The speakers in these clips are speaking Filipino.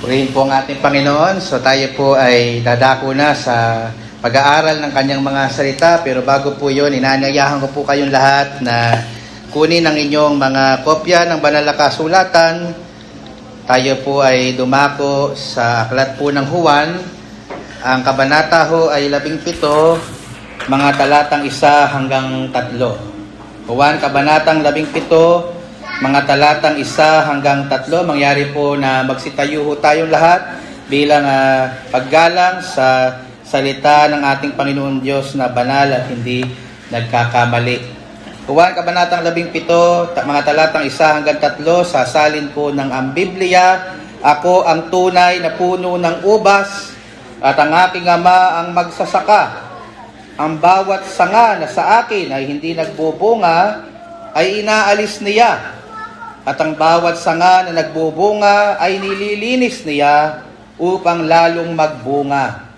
Purihin po ang ating Panginoon. So tayo po ay dadako na sa pag-aaral ng kanyang mga salita. Pero bago po yun, inaanyayahan ko po kayong lahat na kunin ang inyong mga kopya ng banal na kasulatan. Tayo po ay dumako sa aklat po ng Juan. Ang kabanata ho ay 17, mga talatang 1 hanggang 3. Juan, kabanatang 17, mga talatang 1 hanggang 3, mangyari po na magsitayo ho tayong lahat bilang paggalang sa salita ng ating Panginoon Diyos na banal at hindi nagkakamali. Juan, kabanatang 17, mga talatang 1 hanggang 3, sasalin po ng ang Biblia, "Ako ang tunay na puno ng ubas at ang aking Ama ang magsasaka. Ang bawat sanga na sa akin ay hindi nagbubunga ay inaalis niya. At ang bawat sanga na nagbubunga ay nililinis niya upang lalong magbunga.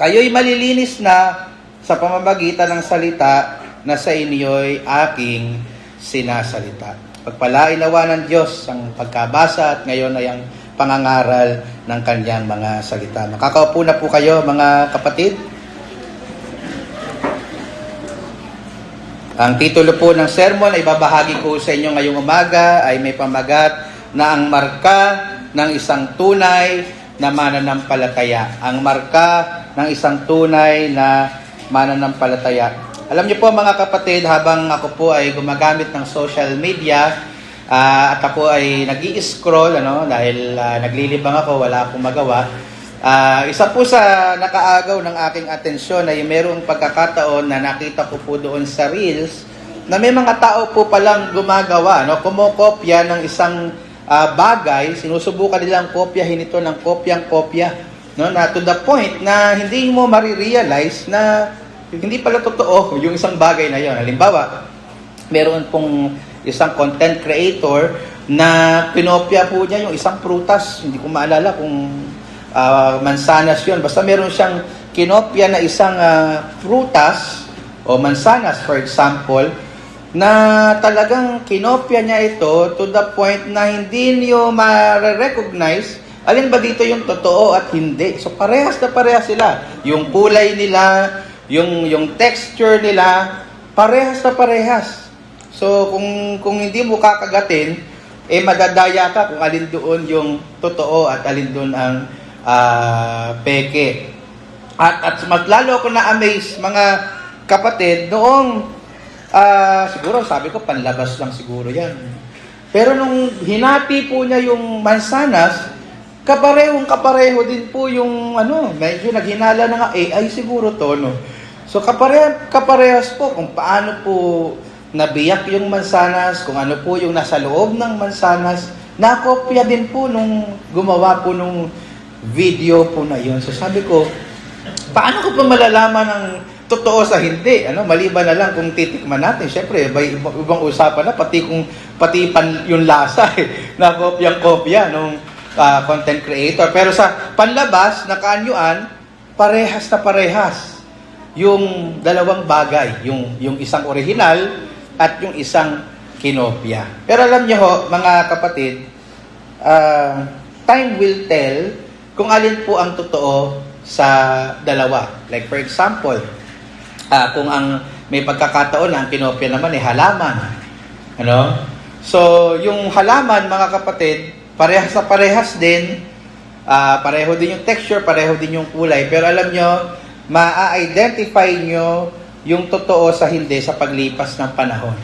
Kayo'y malilinis na sa pamamagitan ng salita na sa inyo'y aking sinasalita." Pagpalain nawa ng Diyos ang pagkabasa at ngayon ay ang pangangaral ng kanyang mga salita. Makakaupo na po kayo, mga kapatid. Ang titulo po ng sermon ay babahagi ko sa inyo ngayong umaga ay may pamagat na ang marka ng isang tunay na mananampalataya. Ang marka ng isang tunay na mananampalataya. Alam niyo po mga kapatid, habang ako po ay gumagamit ng social media at ako ay nag-i-scroll dahil naglilibang ako, wala akong magawa. Isa po sa nakaagaw ng aking atensyon ay merong pagkakataon na nakita ko po doon sa Reels na may mga tao po palang gumagawa, kumokopya ng isang bagay, sinusubukan nilang kopyahin ito ng kopyang-kopya, na to the point na hindi mo marirealize na hindi pala totoo yung isang bagay na yon. Halimbawa, meron pong isang content creator na pinopya po niya yung isang prutas, hindi ko maalala kung mansanas yun. Basta meron siyang kinopya na isang prutas o mansanas, for example, na talagang kinopya niya ito to the point na hindi niyo ma-recognize alin ba dito yung totoo at hindi. So parehas na parehas sila. Yung kulay nila, yung texture nila, parehas na parehas. So kung hindi mo kakagatin, madadaya ka kung alin doon yung totoo at alin doon ang peke. At mas lalo ako na-amaze, mga kapatid, noong siguro sabi ko panlabas lang siguro yan. Pero nung hinati po niya yung mansanas, kapareho din po yung medyo naghinala na nga AI siguro to, So kaparehas po kung paano po nabiyak yung mansanas, kung ano po yung nasa loob ng mansanas, nakopya din po nung gumawa po nung video po na yun. So sabi ko, paano ko pa malalaman ang totoo sa hindi? Maliban na lang kung titikman natin. Siyempre, ibang usapan na, pati yung lasa, na kopyang-kopya nung content creator. Pero sa panlabas, na kaanyuan, parehas na parehas yung dalawang bagay. Yung isang original at yung isang kinopya. Pero alam niyo ho, mga kapatid, time will tell kung alin po ang totoo sa dalawa. Like for example, kung ang may pagkakataon na ang kinopya naman ay halaman. So, yung halaman, mga kapatid, parehas na parehas din. Pareho din yung texture, pareho din yung kulay. Pero alam nyo, ma-identify nyo yung totoo sa hindi sa paglipas ng panahon.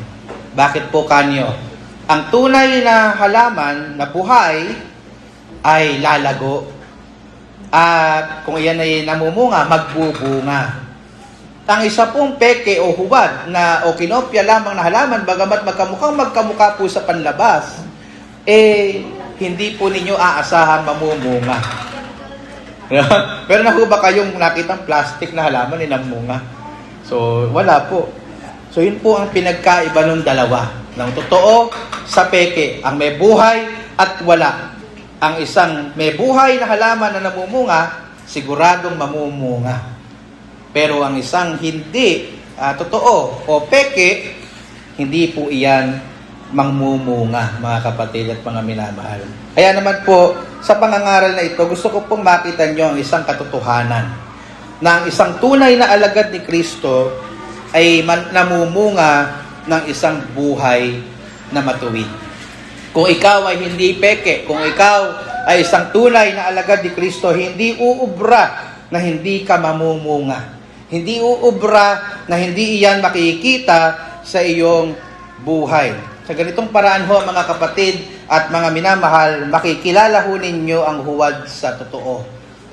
Bakit po kanyo? Ang tunay na halaman na buhay ay lalago. At kung iyan ay namumunga, magbubunga. Ang isa pong peke o hubad o kinopya lamang na halaman, bagamat magkamukha po sa panlabas, hindi po ninyo aasahan mamumunga. Pero ba kayong nakitang plastic na halaman ay namunga? So, wala po. So, yun po ang pinagkaiba ng dalawa. Ng totoo sa peke. Ang may buhay at wala. Ang isang may buhay na halaman na namumunga, siguradong mamumunga. Pero ang isang hindi totoo o peke, hindi po iyan mangmumunga, mga kapatid at mga minamahal. Kaya naman po, sa pangangaral na ito, gusto ko pong makita nyo ang isang katotohanan na ang isang tunay na alagad ni Kristo ay namumunga ng isang buhay na matuwid. Kung ikaw ay hindi peke, kung ikaw ay isang tunay na alagad ni Kristo, hindi uubra na hindi ka mamumunga. Hindi uubra na hindi iyan makikita sa iyong buhay. Sa ganitong paraan ho, mga kapatid at mga minamahal, makikilala ho ninyo ang huwad sa totoo.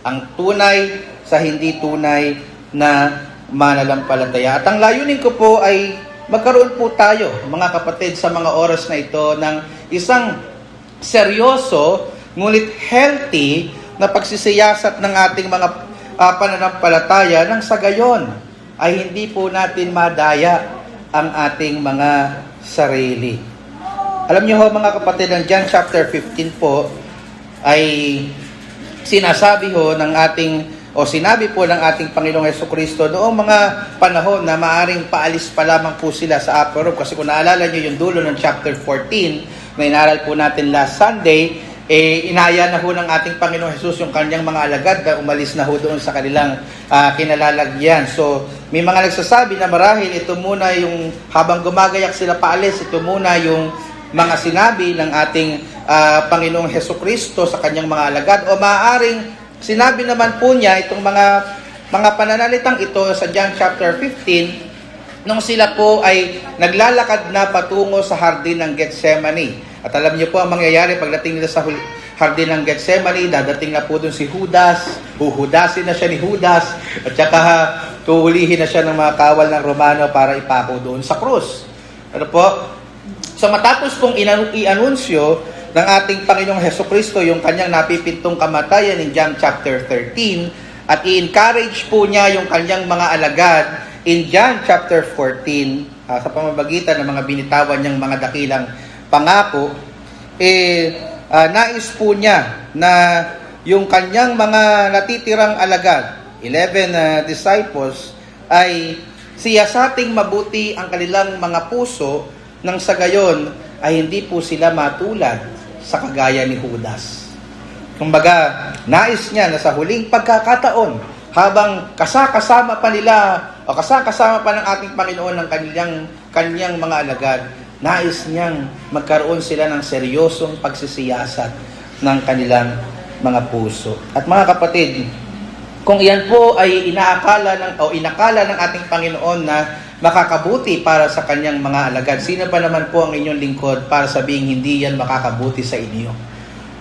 Ang tunay sa hindi tunay na mananampalataya. At ang layunin ko po ay magkaroon po tayo, mga kapatid, sa mga oras na ito ng isang seryoso, ngunit healthy na pagsisiyasat ng ating mga pananampalataya nang sa gayon ay hindi po natin madaya ang ating mga sarili. Alam niyo ho, mga kapatid, ang John chapter 15 po ay sinasabi ho ng sinabi po ng ating Panginoong Hesukristo noong mga panahon na maaring paalis pa lamang po sila sa upper room. Kasi kung naalala niyo yung dulo ng chapter 14 na inaral po natin last Sunday, inaya na ho ng ating Panginoong Jesus yung kanyang mga alagad na umalis na ho doon sa kanilang kinalalagyan. So, may mga nagsasabi na marahil ito muna yung habang gumagayak sila paalis, ito muna yung mga sinabi ng ating Panginoong Hesukristo sa kanyang mga alagad, o maaaring sinabi naman po niya itong mga pananalitang ito sa John chapter 15 nung sila po ay naglalakad na patungo sa hardin ng Gethsemane. At alam niyo po ang mangyayari pagdating nila sa hardin ng Gethsemane, dadating na po doon si Judas, huhudasin na siya ni Judas, at saka tuhulihin na siya ng mga kawal ng Romano para ipako doon sa krus. Ano po? So matapos pong i-anunsyo ng ating Panginoong Hesukristo yung kanyang napipintong kamatayan in John chapter 13, at i-encourage po niya yung kanyang mga alagad in John chapter 14 sa pamamagitan ng mga binitawan niyang mga dakilang pangako, nais po niya na yung kanyang mga natitirang alagad, 11 disciples, ay siyasating mabuti ang kanilang mga puso nang sa gayon ay hindi po sila matulad sa kagaya ni Judas. Kumbaga, nais niya na sa huling pagkakataon, habang kasama pa nila o kasama pa ng ating Panginoon ng kanyang mga alagad, nais niyang magkaroon sila ng seryosong pagsisiyasat ng kanilang mga puso. At mga kapatid, kung iyan po ay inakala ng ating Panginoon na makakabuti para sa kanyang mga alagad, sino ba naman po ang inyong lingkod para sabihin hindi yan makakabuti sa inyo?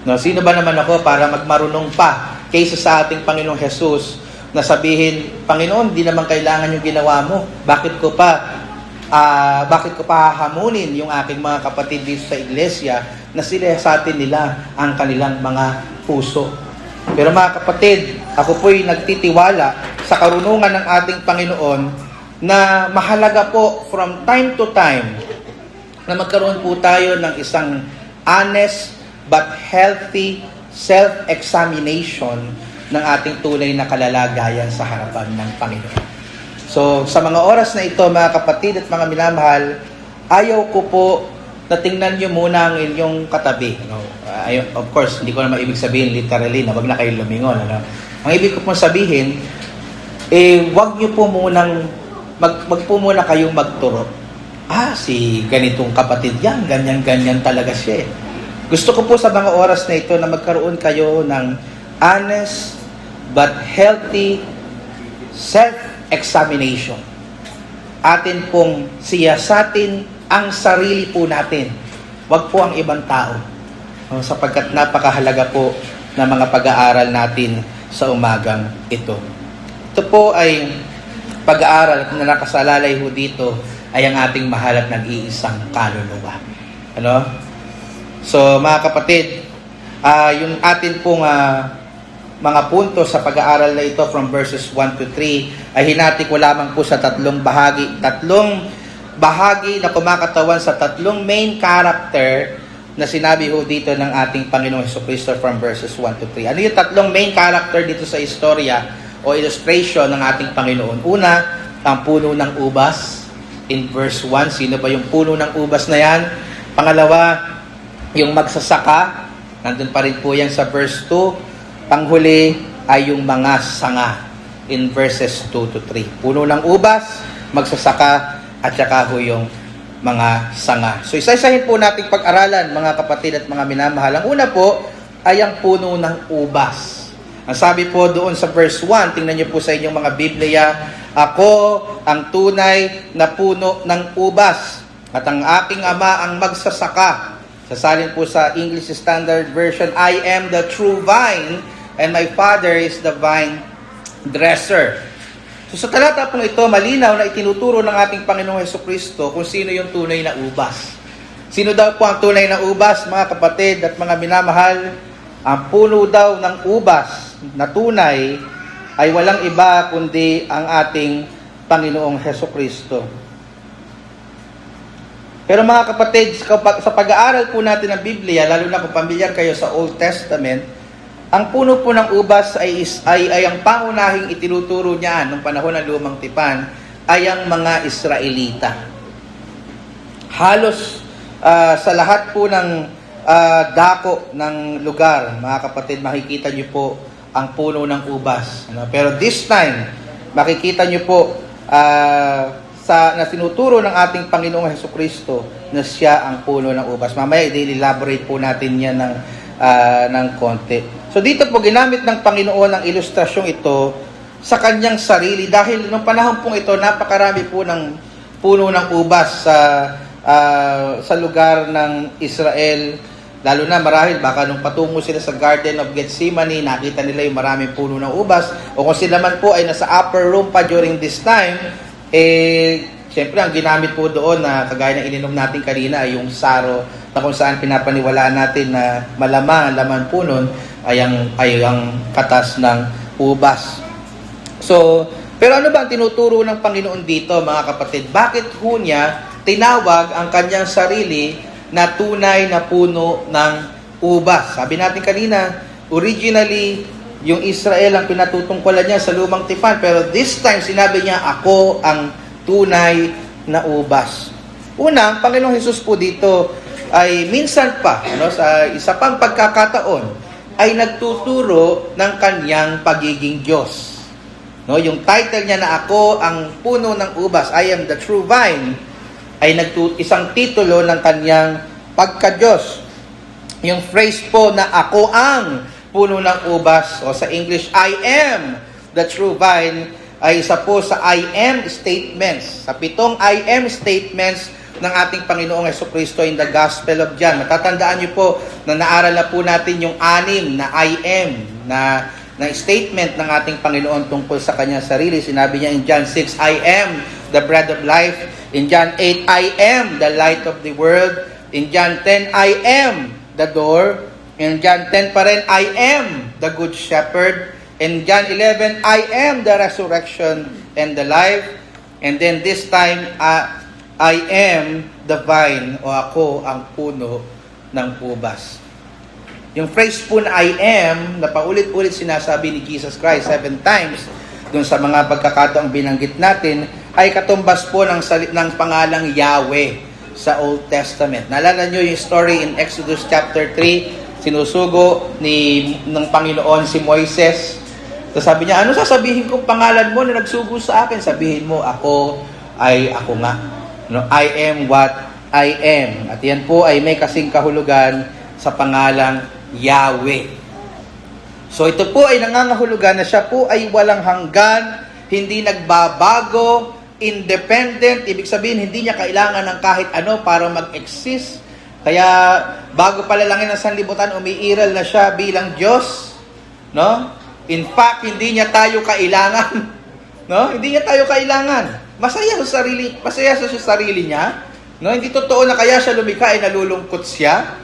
No, sino ba naman ako para magmarunong pa kaysa sa ating Panginoong Jesus na sabihin, Panginoon, di naman kailangan yung ginawa mo. Bakit ko pa hahamunin yung aking mga kapatid dito sa iglesia na sila sa atin nila ang kanilang mga puso? Pero mga kapatid, ako po'y nagtitiwala sa karunungan ng ating Panginoon na mahalaga po from time to time na magkaroon po tayo ng isang honest but healthy self-examination ng ating tunay na kalalagayan sa harapan ng Panginoon. So, sa mga oras na ito, mga kapatid at mga minamahal, ayaw ko po na tingnan nyo muna ang inyong katabi. No? Of course, hindi ko naman ibig sabihin literally na wag na kayo lumingon. Ano? Ang ibig ko pong sabihin, wag nyo po munang wag po muna kayong magturo. Si ganitong kapatid yan, ganyan-ganyan talaga siya. Gusto ko po sa mga oras na ito na magkaroon kayo ng honest but healthy self-examination. Atin pong siyasatin ang sarili po natin. Wag po ang ibang tao. Sapagkat napakahalaga po na mga pag-aaral natin sa umagang ito. Ito po ay pag-aaral na nakasalalay ho dito ay ang ating mahal at nag-iisang kaluluwa. Ano? So, mga kapatid, yung atin pong mga punto sa pag-aaral na ito from verses 1 to 3 ay hinati ko lamang po sa tatlong bahagi. Tatlong bahagi na kumakatawan sa tatlong main character na sinabi ho dito ng ating Panginoong Hesukristo from verses 1 to 3. Ano yung tatlong main character dito sa istorya o illustration ng ating Panginoon? Una, ang puno ng ubas. In verse 1, sino ba yung puno ng ubas na yan? Pangalawa, yung magsasaka. Nandun pa rin po yan sa verse 2. Panghuli ay yung mga sanga in verses 2 to 3. Puno ng ubas, magsasaka, at saka ho yung mga sanga. So isa-isahin po nating pag-aralan, mga kapatid at mga minamahal. Ang una po ay ang puno ng ubas. Ang sabi po doon sa verse 1, tingnan niyo po sa inyong mga Biblia, ako ang tunay na puno ng ubas at ang aking ama ang magsasaka. Sasalin po sa English Standard Version, I am the true vine and my Father is the vine dresser. So sa talata pong ito, malinaw na itinuturo ng ating Panginoong Hesukristo kung sino yung tunay na ubas. Sino daw po ang tunay na ubas, mga kapatid at mga minamahal? Ang puno daw ng ubas na tunay ay walang iba kundi ang ating Panginoong Hesukristo. Pero mga kapatid, sa pag-aaral po natin ng Biblia, lalo na kung pamilyar kayo sa Old Testament, ang puno po ng ubas ay ang pangunahing itinuturo niyan nung panahon ng Lumang Tipan ay ang mga Israelita. Halos sa lahat po ng dako ng lugar, mga kapatid, makikita niyo po ang puno ng ubas. Pero this time, makikita niyo po na tinuturo ng ating Panginoong Hesukristo na siya ang puno ng ubas. Mamaya i-elaborate po natin yan ng konti. So dito po ginamit ng Panginoon ang ilustrasyong ito sa kanyang sarili dahil nung panahon pong ito napakarami po ng puno ng ubas sa lugar ng Israel. Lalo na marahil baka nung patungo sila sa Garden of Gethsemane, nakita nila yung maraming puno ng ubas, o kung sila man po ay nasa upper room pa during this time, siyempre ang ginamit po doon na kagaya ng ininom natin kanina ay yung saro, na kung saan pinapaniwalaan natin na malamang, laman po nun ay ang katas ng ubas. So, pero ano ba ang tinuturo ng Panginoon dito, mga kapatid? Bakit ho niya tinawag ang kanyang sarili na tunay na puno ng ubas? Sabi natin kanina, originally, yung Israel ang pinatutungkulan niya sa Lumang Tipan, pero this time sinabi niya, ako ang tunay na ubas. Una, ang Panginoong Hesus po dito ay minsan pa, sa isa pang pagkakataon, ay nagtuturo ng kanyang pagiging Diyos. Yung title niya na ako ang puno ng ubas, I am the true vine, ay isang titulo ng kanyang pagka-Diyos. Yung phrase po na ako ang puno ng ubas, o sa English, I am the true vine, ay isa po sa I am statements. Sa 7 I am statements ng ating Panginoong Hesukristo in the Gospel of John. Matatandaan niyo po na naaral na po natin yung 6 na I am na statement ng ating Panginoon tungkol sa kanyang sarili. Sinabi niya in John 6, I am the bread of life. In John 8, I am the light of the world. In John 10, I am the door. In John 10 pa rin, I am the good shepherd. In John 11, I am the resurrection and the life. And then this time, I am the vine, o ako ang puno ng ubas. Yung phrase po na I am, na paulit-ulit sinasabi ni Jesus Christ 7 times, dun sa mga pagkakataong binanggit natin, ay katumbas po ng pangalang Yahweh sa Old Testament. Naalala nyo yung story in Exodus chapter 3, sinusugo ng Panginoon si Moises. So sabi niya, ano sasabihin kong pangalan mo na nagsugo sa akin? Sabihin mo, ako ay ako nga. I am what I am. At yan po ay may kasing kahulugan sa pangalang Yahweh. So ito po ay nangangahulugan na siya po ay walang hanggan, hindi nagbabago, independent. Ibig sabihin, hindi niya kailangan ng kahit ano para mag-exist. Kaya bago palalangin ng sanlibutan, umiiral na siya bilang Diyos. In fact, hindi niya tayo kailangan. Hindi niya tayo kailangan. Masaya sa sarili niya. Hindi totoo na kaya siya lumikha ay nalulungkot siya.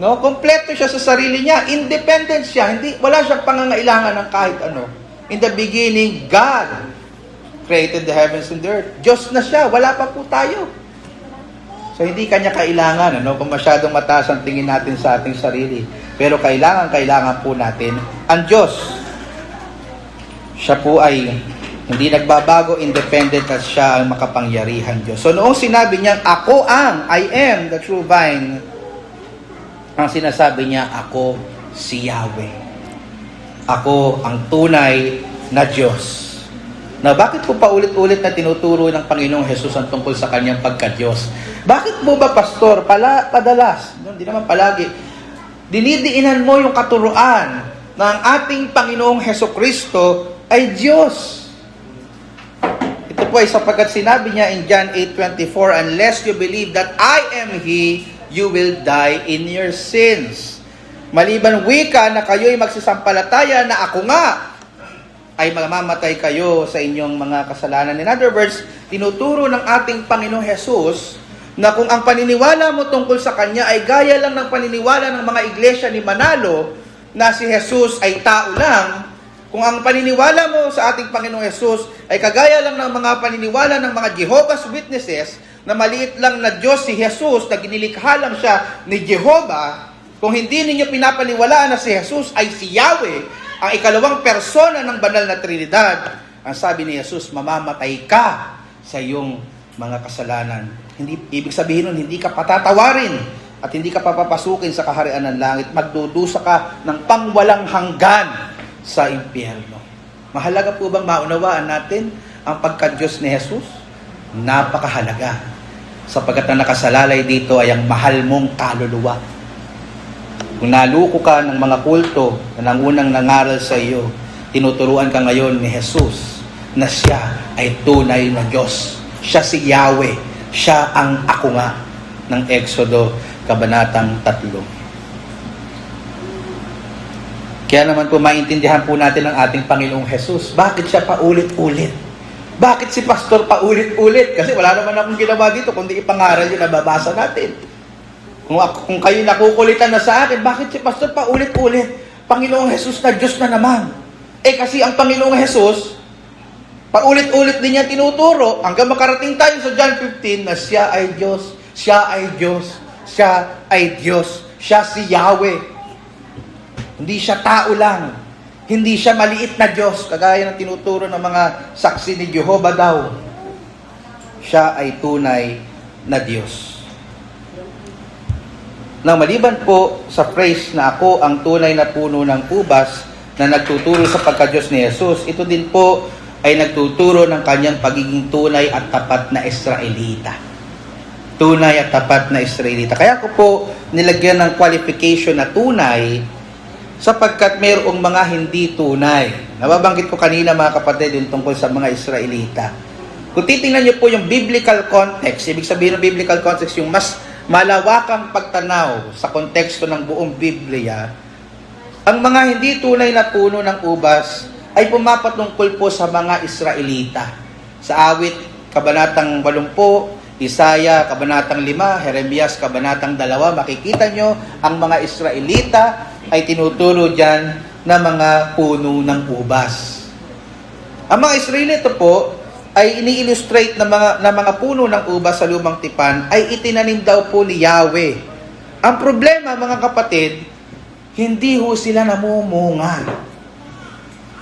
Kompleto siya sa sarili niya. Independent siya. Wala siyang pangangailangan ng kahit ano. In the beginning, God created the heavens and the earth. Diyos na siya. Wala pa po tayo. So, hindi kanya kailangan. Kung masyadong mataas ang tingin natin sa ating sarili. Pero kailangan po natin ang Diyos. Siya po ay hindi nagbabago, independent, at siya ang makapangyarihan Diyos. So, noong sinabi niya, ako ang, I am the true vine, ang sinasabi niya, ako si Yahweh. Ako ang tunay na Diyos. Na bakit po paulit-ulit na tinuturo ng Panginoong Hesus ang tungkol sa kanyang pagka-Diyos? Bakit mo ba, Pastor, padalas, hindi naman palagi, dinidiinan mo yung katuruan na ang ating Panginoong Hesukristo ay Diyos? Ito po ay sapagkat sinabi niya in John 8:24, unless you believe that I am He, you will die in your sins. Maliban wika na kayo'y magsisampalataya na ako nga, ay mamamatay kayo sa inyong mga kasalanan. In other words, tinuturo ng ating Panginoong Hesus na kung ang paniniwala mo tungkol sa Kanya ay gaya lang ng paniniwala ng mga iglesia ni Manalo na si Hesus ay tao lang, kung ang paniniwala mo sa ating Panginoong Hesus ay kagaya lang ng mga paniniwala ng mga Jehovah's Witnesses na maliit lang na Diyos si Hesus, na ginilikha lang siya ni Jehovah, kung hindi ninyo pinapaniwalaan na si Hesus ay si Yahweh, ang ikalawang persona ng banal na Trinidad, ang sabi ni Jesus, mamamatay ka sa iyong mga kasalanan. Hindi, ibig sabihin nun, hindi ka patatawarin at hindi ka papapasukin sa kaharian ng langit. Magdudusa ka ng pangwalang hanggan sa impyerno. Mahalaga po bang maunawaan natin ang pagka-Diyos ni Jesus? Napakahalaga. Sapagkat ang nakasalalay dito ay ang mahal mong kaluluwa. Kung naluko ka ng mga kulto na nangunang nangaral sa iyo, tinuturuan ka ngayon ni Jesus na siya ay tunay na Diyos. Siya si Yahweh. Siya ang ako nga ng Exodo, Kabanatang 3. Kaya naman po maintindihan po natin ang ating Panginoong Jesus. Bakit siya paulit-ulit? Bakit si Pastor paulit-ulit? Kasi wala naman akong ginawa dito kundi ipangaral yung nababasa natin. Kung kayo nakukulitan na sa akin, bakit si Pastor paulit-ulit? Panginoong Jesus na Diyos na naman. Kasi ang Panginoong Jesus, paulit-ulit din niya tinuturo hanggang makarating tayo sa John 15 na siya ay Diyos, siya ay Diyos, siya ay Diyos, siya si Yahweh. Hindi siya tao lang. Hindi siya maliit na Diyos, kagaya ng tinuturo ng mga saksi ni Jehovah daw. Siya ay tunay na Diyos. Nang maliban po sa phrase na ako ang tunay na puno ng ubas na nagtuturo sa pagka-Diyos ni Jesus, ito din po ay nagtuturo ng kanyang pagiging tunay at tapat na Israelita. Tunay at tapat na Israelita. Kaya ko po nilagyan ng qualification na tunay sapagkat mayroong mga hindi tunay. Nababanggit ko kanina mga kapatid yung tungkol sa mga Israelita. Kung titingnan niyo po yung biblical context, ibig sabihin ng biblical context yung mas malawakang pagtanaw sa konteksto ng buong Biblia, ang mga hindi tunay na puno ng ubas ay pumapatungkol po sa mga Israelita. Sa Awit, Kabanatang 80, Isaya, Kabanatang 5, Jeremias, Kabanatang 2, makikita nyo ang mga Israelita ay tinuturo dyan na mga puno ng ubas. Ang mga Israelita po ay ini-illustrate na mga puno ng ubas sa lumang tipan ay itinanim daw po ni Yahweh. Ang problema, mga kapatid, hindi ho sila namumunga.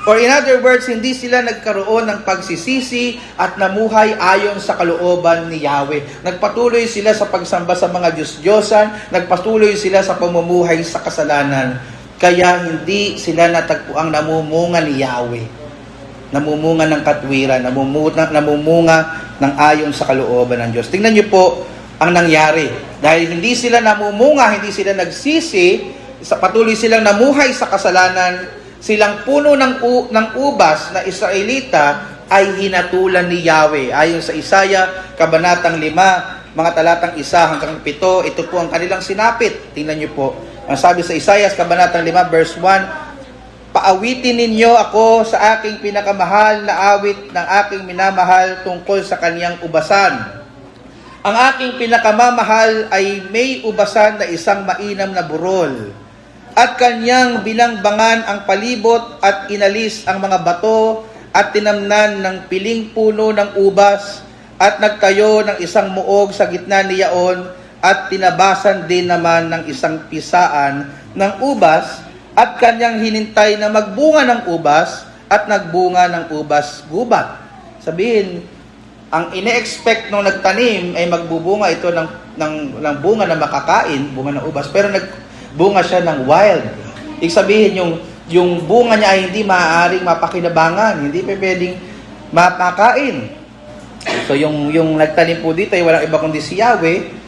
Or in other words, hindi sila nagkaroon ng pagsisisi at namuhay ayon sa kalooban ni Yahweh. Nagpatuloy sila sa pagsamba sa mga Diyos-Diyosan, nagpatuloy sila sa pamumuhay sa kasalanan. Kaya hindi sila natagpuang namumunga ni Yahweh. Namumunga ng katwiran, namumunga ng ayon sa kalooban ng Diyos. Tingnan niyo po ang nangyari. Dahil hindi sila namumunga, hindi sila nagsisi, patuloy silang namuhay sa kasalanan, silang puno ng ubas na Israelita ay hinatulan ni Yahweh. Ayon sa Isaya, Kabanatang 5, mga talatang 1 hanggang 7, ito po ang kanilang sinapit. Tingnan niyo po. Ang sabi sa Isaya, Kabanatang 5, verse 1, paawitin ninyo ako sa aking pinakamahal na awit ng aking minamahal tungkol sa kaniyang ubasan. Ang aking pinakamamahal ay may ubasan na isang mainam na burol. At kanyang binangbangan ang palibot at inalis ang mga bato at tinamnan ng piling puno ng ubas at nagtayo ng isang muog sa gitna niyaon at tinabasan din naman ng isang pisaan ng ubas at kanyang hinintay na magbunga ng ubas at nagbunga ng ubas gubat. Sabihin, ang ine-expect nung nagtanim ay magbubunga ito ng bunga na makakain, bunga ng ubas. Pero bunga siya ng wild. Ibig sabihin, yung bunga niya ay hindi maaaring mapakinabangan, hindi pa pwedeng mapakain. So yung nagtanim po dito ay walang iba kundi si Yahweh.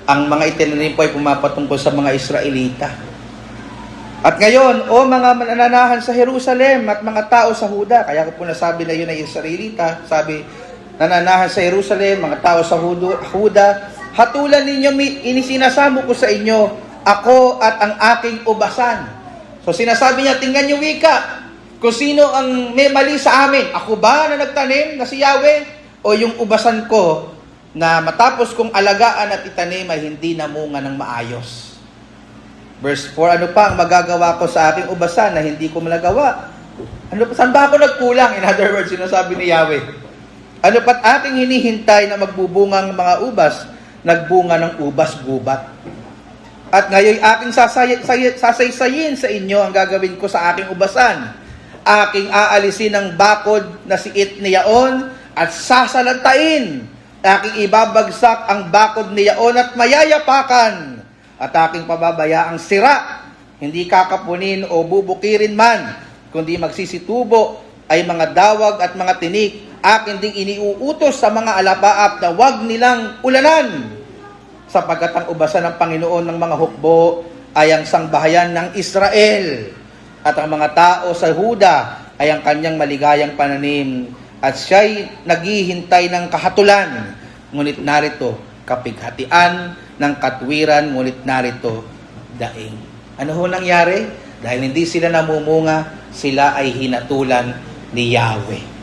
Ang mga itinanim po ay pumapatungkol sa mga Israelita. At ngayon, mga mananahan sa Jerusalem at mga tao sa Huda, kaya ko po nasabi na yun ay Israelita, sabi, nananahan sa Jerusalem, mga tao sa Huda, hatulan ninyo, inisinasamo ko sa inyo, ako at ang aking ubasan. So sinasabi niya, tingnan niyo wika, kung sino ang may mali sa amin. Ako ba na nagtanim na si Yahweh? O yung ubasan ko na matapos kong alagaan at itanim ay hindi namunga ng maayos. Verse 4, ano pa ang magagawa ko sa aking ubasan na hindi ko malagawa? Saan ba ako nagkulang? In other words, sinasabi ni Yahweh. Ano pa't aking hinihintay na magbubungang mga ubas, nagbunga ng ubas-gubat. At ngayon aking sasaysayin sa inyo ang gagawin ko sa aking ubasan. Aking aalisin ang bakod na siit ni Yaon at sasalantain. Aking ibabagsak ang bakod ni Yaon at mayayapakan. At aking pababayaang sira, hindi kakapunin o bubukirin man, kundi magsisitubo ay mga dawag at mga tinik. Akin ding iniuutos sa mga alapaap na huwag nilang ulanan. Sapagkat ang ubasan ng Panginoon ng mga hukbo ay ang sangbahayan ng Israel. At ang mga tao sa Huda ay ang kanyang maligayang pananim. At siya'y naghihintay ng kahatulan. Ngunit narito, kapighatian ng katwiran, ngunit narito, daing. Ano ho nangyari? Dahil hindi sila namumunga, sila ay hinatulan ni Yahweh.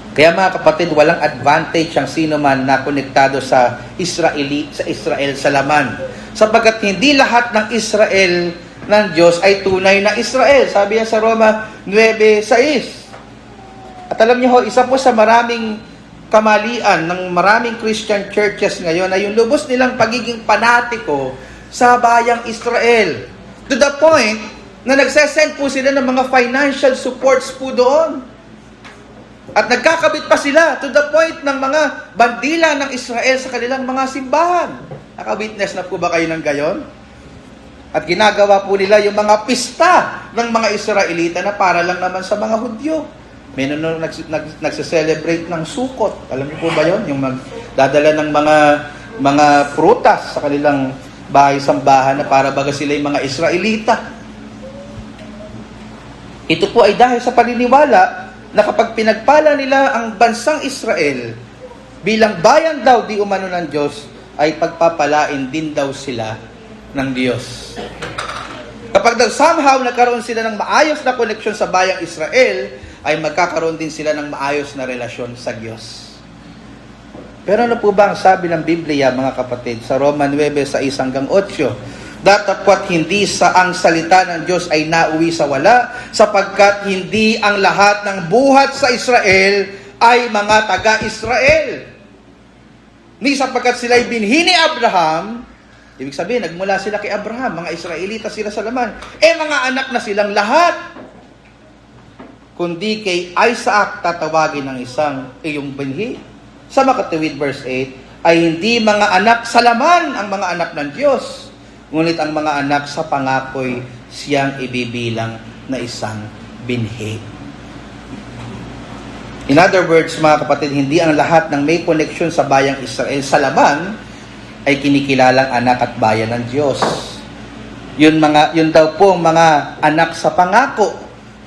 Kaya mga kapatid, walang advantage ang sino man na konektado sa Israel sa laman. Sapagkat hindi lahat ng Israel ng Diyos ay tunay na Israel. Sabi niya sa Roma 9:6. At alam niyo ho, isa po sa maraming kamalian ng maraming Christian churches ngayon ay yung lubos nilang pagiging panatiko sa bayang Israel. To the point na nagsesend po sila ng mga financial supports po doon. At nagkakabit pa sila to the point ng mga bandila ng Israel sa kanilang mga simbahan. Nakawitness na po ba kayo ng gayon? At ginagawa po nila yung mga pista ng mga Israelita na para lang naman sa mga Hudyo. May nagse-celebrate ng Sukot. Alam niyo po ba yon? Yung magdadala ng mga prutas sa kanilang bahay-sambahan na para baga sila yung mga Israelita. Ito po ay dahil sa paniniwala na kapag pinagpala nila ang bansang Israel bilang bayan daw di umano ng Diyos, ay pagpapalain din daw sila ng Diyos. Kapag daw somehow nagkaroon sila ng maayos na koneksyon sa bayang Israel, ay magkakaroon din sila ng maayos na relasyon sa Diyos. Pero ano po ba ang sabi ng Biblia, mga kapatid, sa Roma 9:6-8? Datapwat hindi sa ang salita ng Diyos ay nauwi sa wala, sapagkat hindi ang lahat ng buhat sa Israel ay mga taga-Israel. Ni sapagkat sila'y binhi ni Abraham, ibig sabihin, nagmula sila kay Abraham, mga Israelita sila sa laman, mga anak na silang lahat. Kundi kay Isaac tatawagin ng isang iyong binhi. Sa makatuwid verse 8, ay hindi mga anak sa laman ang mga anak ng Diyos, ngunit ang mga anak sa pangako'y siyang ibibilang na isang binhi. In other words, mga kapatid, hindi ang lahat ng may koneksyon sa bayang Israel sa laman ay kinikilalang anak at bayan ng Diyos. Yun daw po ang mga anak sa pangako.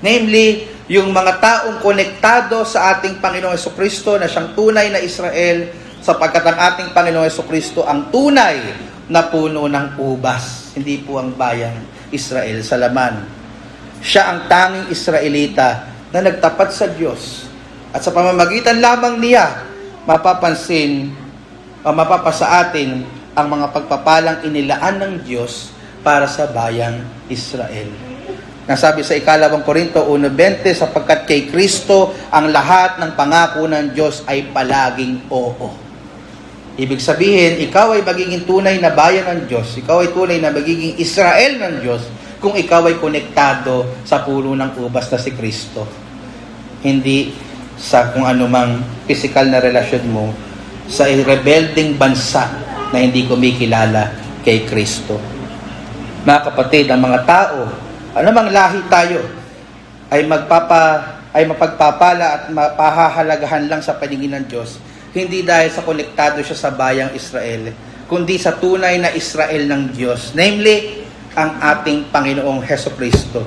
Namely, yung mga taong konektado sa ating Panginoong Jesucristo na siyang tunay na Israel, sapagkat ang ating Panginoong Jesucristo ang tunay na puno ng ubas, hindi po ang bayang Israel sa laman. Siya ang tanging Israelita na nagtapat sa Diyos. At sa pamamagitan lamang niya, mapapasa atin ang mga pagpapalang inilaan ng Diyos para sa bayang Israel. Nasabi sa 2 Korinto 1:20, sapagkat kay Kristo ang lahat ng pangako ng Diyos ay palaging oo. Ibig sabihin, ikaw ay magiging tunay na bayan ng Diyos, ikaw ay tunay na magiging Israel ng Diyos kung ikaw ay konektado sa puno ng ubas na si Kristo. Hindi sa kung anumang physical na relasyon mo sa rebelding bansa na hindi kumikilala kay Kristo. Mga kapatid, ang mga tao, anumang lahi tayo, ay mapagpapala at mapahahalagahan lang sa paningin ng Diyos, hindi dahil sa konektado siya sa bayang Israel, kundi sa tunay na Israel ng Diyos, namely, ang ating Panginoong Hesukristo.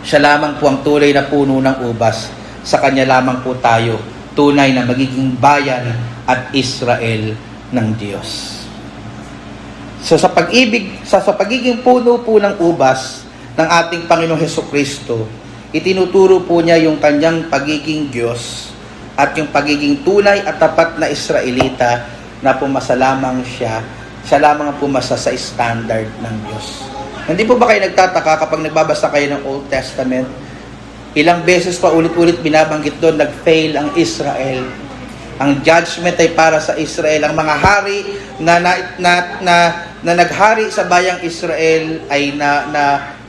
Siya lamang po ang tunay na puno ng ubas. Sa Kanya lamang po tayo tunay na magiging bayan at Israel ng Diyos. So sa pagiging puno po ng ubas ng ating Panginoong Hesukristo, itinuturo po niya yung Kanyang pagiging Diyos at yung pagiging tunay at tapat na Israelita na pumasa lamang siya lamang ang pumasa sa standard ng Diyos. Hindi po ba kayo nagtataka kapag nagbabasa kayo ng Old Testament? Ilang beses pa ulit-ulit binabanggit doon, nag-fail ang Israel. Ang judgment ay para sa Israel. Ang mga hari na naghari sa bayang Israel ay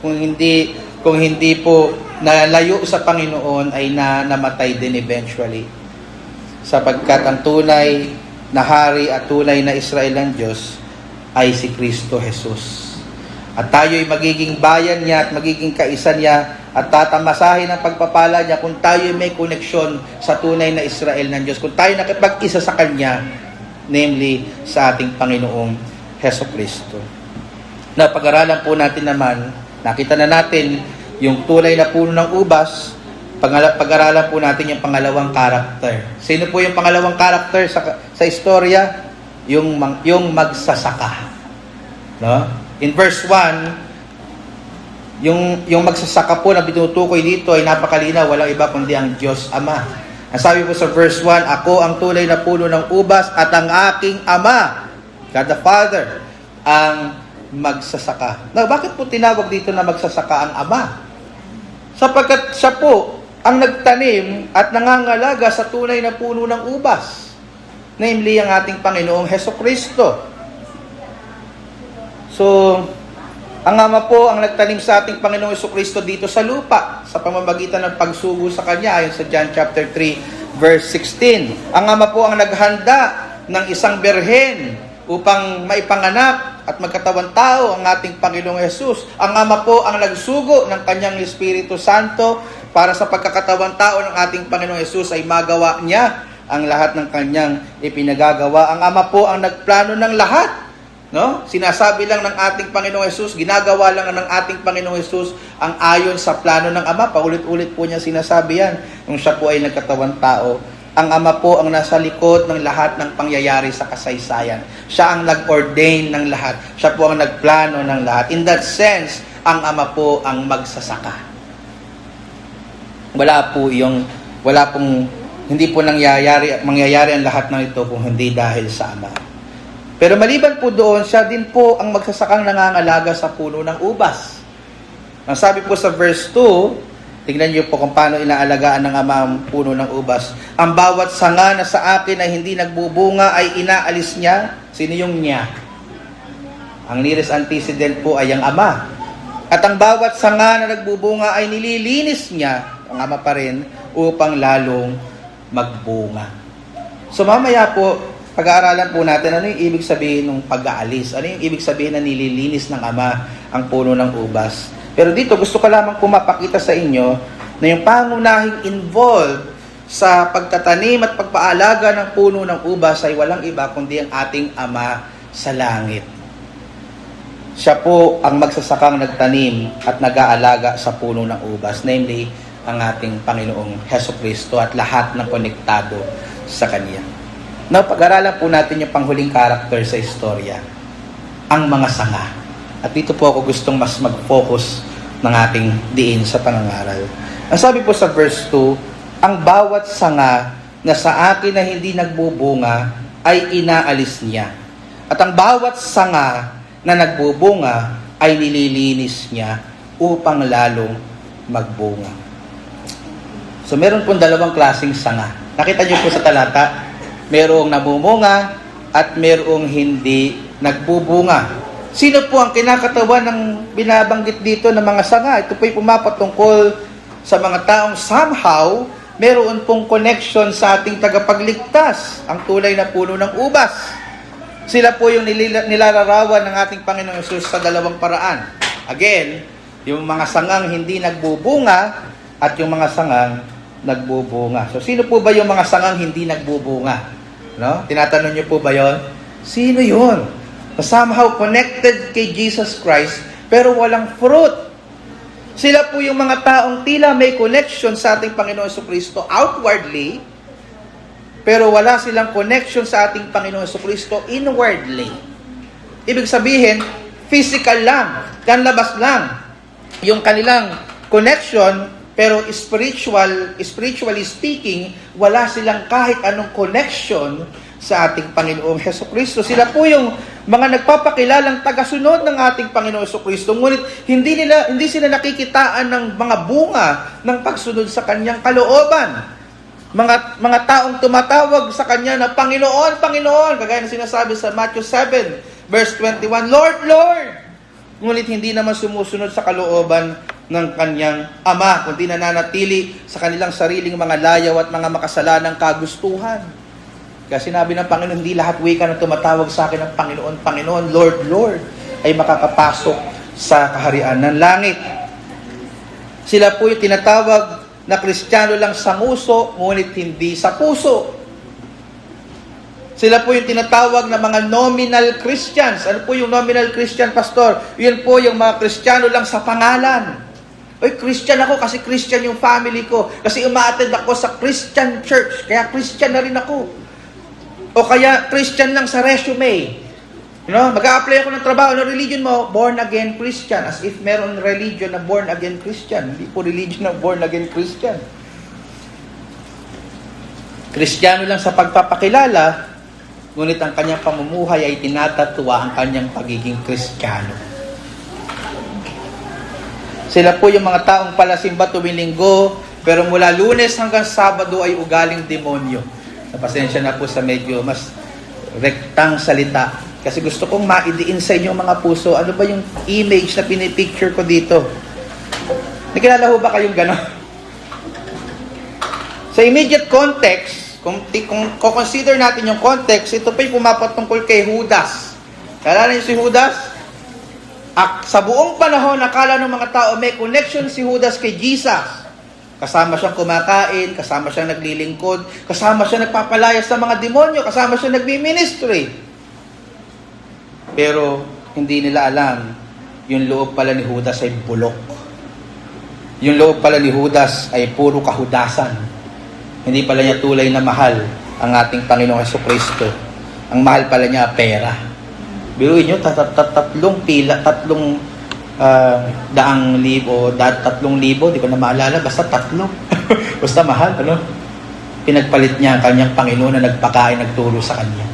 kung hindi po nalayo sa Panginoon ay namatay din eventually. Sapagkat ang tunay na hari at tunay na Israel ng Diyos ay si Kristo Jesus. At tayo'y magiging bayan niya at magiging kaisa niya at tatamasahin ang pagpapala niya kung tayo'y may koneksyon sa tunay na Israel ng Diyos. Kung tayo nakipag-isa sa Kanya, namely sa ating Panginoong Hesukristo. Na pag-aralan po natin naman, nakita na natin yung tunay na puno ng ubas. Pag-aralan po natin yung pangalawang karakter. Sino po yung pangalawang karakter sa istorya? Yung magsasaka. No? In verse 1, yung magsasaka po na binutukoy dito ay napakalinaw, walang iba kundi ang Diyos Ama. Ang sabi po sa verse 1, ako ang tunay na puno ng ubas at ang aking Ama, God the Father, ang magsasaka. Now, bakit po tinawag dito na magsasaka ang Ama? Sapagkat siya po ang nagtanim at nangangalaga sa tunay na puno ng ubas, namely ang ating Panginoong Hesukristo. So, ang Ama po ang nagtanim sa ating Panginoong Hesukristo dito sa lupa sa pamamagitan ng pagsugo sa Kanya ayon sa John chapter 3 verse 16. Ang Ama po ang naghanda ng isang birhen upang maipanganak at magkatawan tao ang ating Panginoong Hesus. Ang Ama po ang nagsugo ng Kanyang Espiritu Santo para sa pagkakatawan tao ng ating Panginoong Hesus ay magawa niya ang lahat ng Kanyang ipinagagawa. Ang Ama po ang nagplano ng lahat. No? Sinasabi lang ng ating Panginoong Hesus, ginagawa lang ng ating Panginoong Hesus ang ayon sa plano ng Ama. Paulit-ulit po niya sinasabi yan nung siya po ay nagkatawan tao. Ang Ama po ang nasa likod ng lahat ng pangyayari sa kasaysayan. Siya ang nag-ordain ng lahat. Siya po ang nagplano ng lahat. In that sense, ang Ama po ang magsasaka. Hindi po mangyayari ang lahat ng ito kung hindi dahil sa Ama. Pero maliban po doon, siya din po ang magsasakang nangangalaga sa puno ng ubas. Ang sabi po sa verse 2, tingnan niyo po kung paano inaalagaan ng Ama ang puno ng ubas. Ang bawat sanga na sa akin ay hindi nagbubunga ay inaalis niya. Sino yung niya? Ang nearest antecedent po ay ang Ama. At ang bawat sanga na nagbubunga ay nililinis niya, ang Ama pa rin, upang lalong magbunga. So mamaya po, pag-aaralan po natin ano yung ibig sabihin ng pag-aalis. Ano yung ibig sabihin na nililinis ng Ama ang puno ng ubas. Pero dito, gusto ko lamang pumapakita sa inyo na yung pangunahing involved sa pagtatanim at pagpaalaga ng puno ng ubas ay walang iba kundi ang ating Ama sa langit. Siya po ang magsasakang nagtanim at nag-aalaga sa puno ng ubas, namely ang ating Panginoong Hesukristo at lahat ng konektado sa Kanya. Now, pag-aralan po natin yung panghuling karakter sa istorya, ang mga sanga. At dito po ako gustong mas mag-focus ng ating diin sa pangangaral. Ang sabi po sa verse 2, ang bawat sanga na sa akin na hindi nagbubunga ay inaalis niya. At ang bawat sanga na nagbubunga ay nililinis niya upang lalong magbunga. So meron pong dalawang klaseng sanga. Nakita niyo po sa talata, merong nabumunga at merong hindi nagbubunga. Sino po ang kinakatawan ng binabanggit dito ng mga sanga? Ito po'y pumapatungkol sa mga taong somehow meron pong connection sa ating tagapagligtas, ang tulay na puno ng ubas. Sila po yung nilalarawan ng ating Panginoong Hesus sa dalawang paraan. Again, yung mga sangang hindi nagbubunga at yung mga sangang nagbubunga. So, sino po ba yung mga sangang hindi nagbubunga? No? Tinatanong niyo po ba yon? Sino yun? Somehow connected kay Jesus Christ, pero walang fruit. Sila po yung mga taong tila may connection sa ating Panginoon Jesucristo outwardly, pero wala silang connection sa ating Panginoon Jesucristo inwardly. Ibig sabihin, physical lang, kanlabas lang yung kanilang connection, pero spiritually speaking, wala silang kahit anong connection sa ating Panginoong Jesucristo. Sila po yung mga nagpapakilalang tagasunod ng ating Panginoong Jesucristo, ngunit hindi sila nakikitaan ng mga bunga ng pagsunod sa kanyang kalooban. Mga taong tumatawag sa kanya na Panginoon, Panginoon, kagaya na sinasabi sa Matthew 7, verse 21, Lord, Lord! Ngunit hindi naman sumusunod sa kalooban ng kanyang Ama, kundi nananatili sa kanilang sariling mga layaw at mga makasalanang kagustuhan. Kaya sinabi ng Panginoon, hindi lahat wika na tumatawag sa akin ng Panginoon, Panginoon, Lord, Lord, ay makakapasok sa kaharian ng langit. Sila po yung tinatawag na Kristiyano lang sa nguso, ngunit hindi sa puso. Sila po yung tinatawag na mga nominal Christians. Ano po yung nominal Christian, Pastor? Yun po yung mga Kristiyano lang sa pangalan. Oy, Christian ako kasi Christian yung family ko. Kasi umaattend ako sa Christian church, kaya Christian na rin ako. O kaya Christian lang sa resume. You know, mag-a-apply ako ng trabaho. Ano religion mo? Born again Christian. As if meron religion na born again Christian. Hindi po religion na born again Christian. Kristiyano lang sa pagpapakilala, ngunit ang kanyang pamumuhay ay tinatatwa ang kanyang pagiging Kristiyano. Sila po yung mga taong palasimba tuwing linggo, pero mula Lunes hanggang Sabado ay ugaling demonyo. Pasensya na po sa medyo mas rektang salita. Kasi gusto kong maidiin sa inyo mga puso, ano ba yung image na pinipicture ko dito? Nakilala ho ba kayong gano'n? Sa immediate context, kung consider natin yung context, ito pa yung pumapatungkol kay Judas. Kalala niyo si Judas? Sa buong panahon, nakala ng mga tao may connection si Judas kay Jesus. Kasama siyang kumakain, kasama siyang naglilingkod, kasama siyang nagpapalaya sa mga demonyo, kasama siyang nagmi-ministry. Pero hindi nila alam, yung loob pala ni Judas ay bulok. Yung loob pala ni Judas ay puro kahudasan. Hindi pala niya tulay na mahal ang ating Panginoong Jesucristo. Ang mahal pala niya pera. Biruin nyo, tatlong daang libo, 3,000, di ko na maalala, basta 3. Basta mahal, ano? Pinagpalit niya ang kanyang Panginoon na nagpakain, nagturo sa kanya.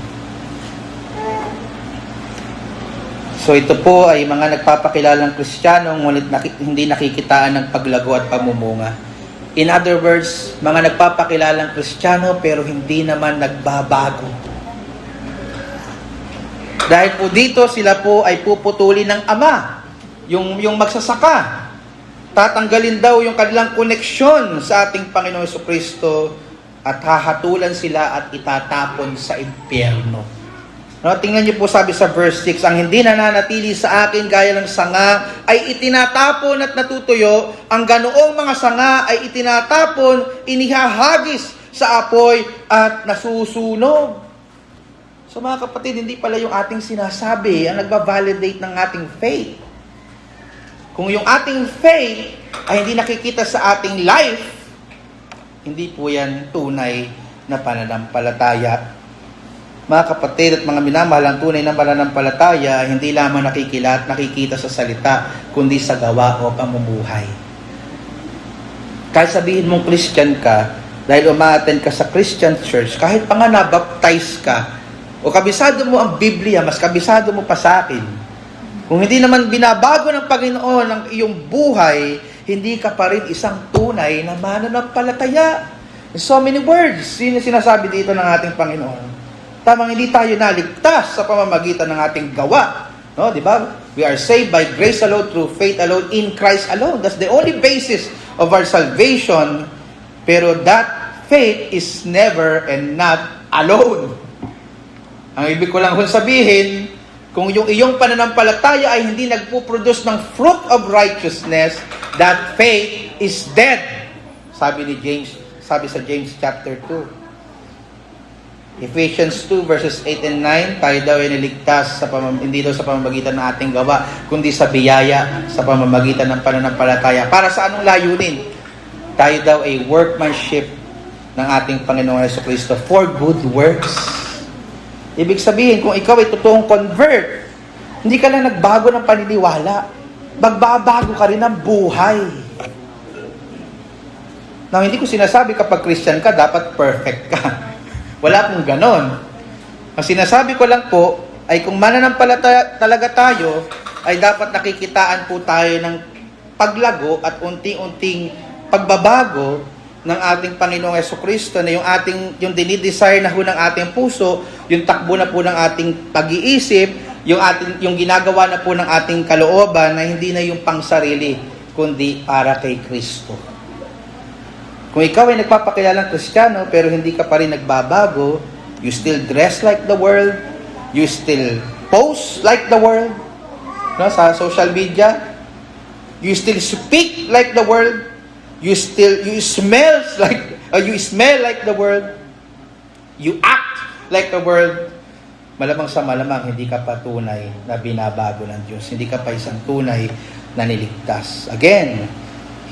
So ito po ay mga nagpapakilalang Kristiyano, ngunit hindi nakikitaan ng paglago at pamumunga. In other words, mga nagpapakilalang Kristiyano pero hindi naman nagbabago. Dahil po dito, sila po ay puputulin ng Ama, yung magsasaka. Tatanggalin daw yung kanilang koneksyon sa ating Panginoon Jesucristo at hahatulan sila at itatapon sa impyerno. No, tingnan niyo po sabi sa verse 6, ang hindi nananatili sa akin gaya ng sanga ay itinatapon at natutuyo, ang ganoong mga sanga ay itinatapon, inihahagis sa apoy at nasusunog. So mga kapatid, hindi pala yung ating sinasabi ang nagbabalidate ng ating faith. Kung yung ating faith ay hindi nakikita sa ating life, hindi po yan tunay na pananampalataya. Mga kapatid at mga minamahal, ang tunay na pananampalataya, hindi lamang nakikita sa salita, kundi sa gawa o pamumuhay. Kahit sabihin mong Christian ka, dahil umaattend ka sa Christian church, kahit pa nga nabaptize ka, o kabisado mo ang Biblia, mas kabisado mo pa sa akin, kung hindi naman binabago ng Panginoon ang iyong buhay, hindi ka pa rin isang tunay na mananampalataya. So many words, yun yung sinasabi dito ng ating Panginoon. Tamang hindi tayo naligtas sa pamamagitan ng ating gawa. No, di ba? We are saved by grace alone, through faith alone, in Christ alone. That's the only basis of our salvation. Pero that faith is never and not alone. Ang ibig ko lang kung sabihin, kung yung iyong pananampalataya ay hindi nagpo-produce ng fruit of righteousness, that faith is dead. Sabi sa James chapter 2. Ephesians 2 verses 8 and 9, tayo daw ay niligtas hindi daw sa pamamagitan ng ating gawa, kundi sa biyaya, sa pamamagitan ng pananampalataya. Para sa anong layunin? Tayo daw ay workmanship ng ating Panginoong Jesucristo for good works. Ibig sabihin, kung ikaw ay totoong convert, hindi ka lang nagbago ng paniniwala, magbabago ka rin ng buhay. Now, hindi ko sinasabi kapag Christian ka, dapat perfect ka. Wala pong ganon. Ang sinasabi ko lang po, ay kung mananampalataya talaga tayo, ay dapat nakikitaan po tayo ng paglago at unting-unting pagbabago ng ating Panginoong Jesucristo, na yung dinidesire na ho ng ating puso, yung takbo na po ng ating pag-iisip, yung ginagawa na po ng ating kalooban, na hindi na yung pangsarili, kundi para kay Kristo. Kung ikaw ay nagpapakilalang Kristiyano, pero hindi ka pa rin nagbabago, you still dress like the world, you still post like the world, no, sa social media, you still speak like the world, you smell like the world, you act like the world, malamang sa malamang hindi ka pa tunay na binabago ng Diyos, hindi ka pa isang tunay na niligtas. Again,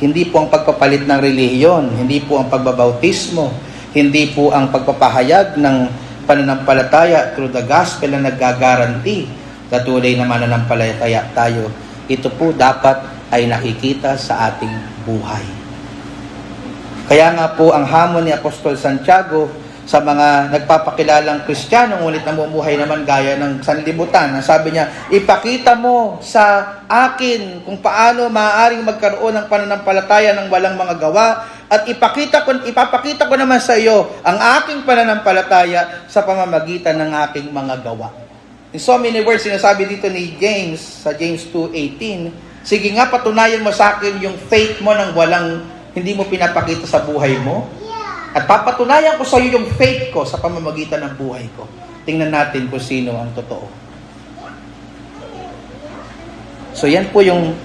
hindi po ang pagpapalit ng relihiyon, hindi po ang pagbabautismo, hindi po ang pagpapahayag ng pananampalataya through the gospel na naggagaranti na tunay na mananampalataya tayo. Ito po dapat ay nakikita sa ating buhay. Kaya nga po ang hamon ni Apostol Santiago sa mga nagpapakilalang Kristiyano, ngunit namumuhay naman gaya ng sanlibutan. Sabi niya, ipakita mo sa akin kung paano maaaring magkaroon ng pananampalataya ng walang mga gawa, at ipapakita ko naman sa iyo ang aking pananampalataya sa pamamagitan ng aking mga gawa. In so many words, sinasabi dito ni James, sa James 2:18, sige nga, patunayan mo sa akin yung faith mo ng hindi mo pinapakita sa buhay mo. At papatunayan ko sa iyo yung faith ko sa pamamagitan ng buhay ko. Tingnan natin kung sino ang totoo. So yan po yung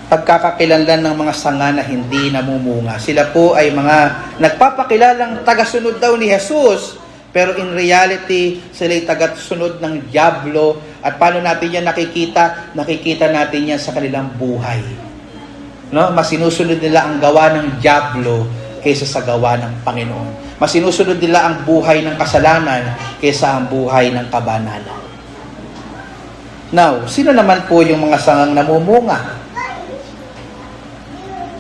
pagkakakilanlan ng mga sanga na hindi namumunga. Sila po ay mga nagpapakilalang tagasunod daw ni Jesus, pero in reality, sila ay tagasunod ng dyablo. At paano natin yan nakikita? Nakikita natin yan sa kanilang buhay. No? Mas sinusunod nila ang gawa ng dyablo kaysa sa gawa ng Panginoon. Mas sinusunod nila ang buhay ng kasalanan kaysa ang buhay ng kabanalan. Now, sino naman po yung mga sangang namumunga?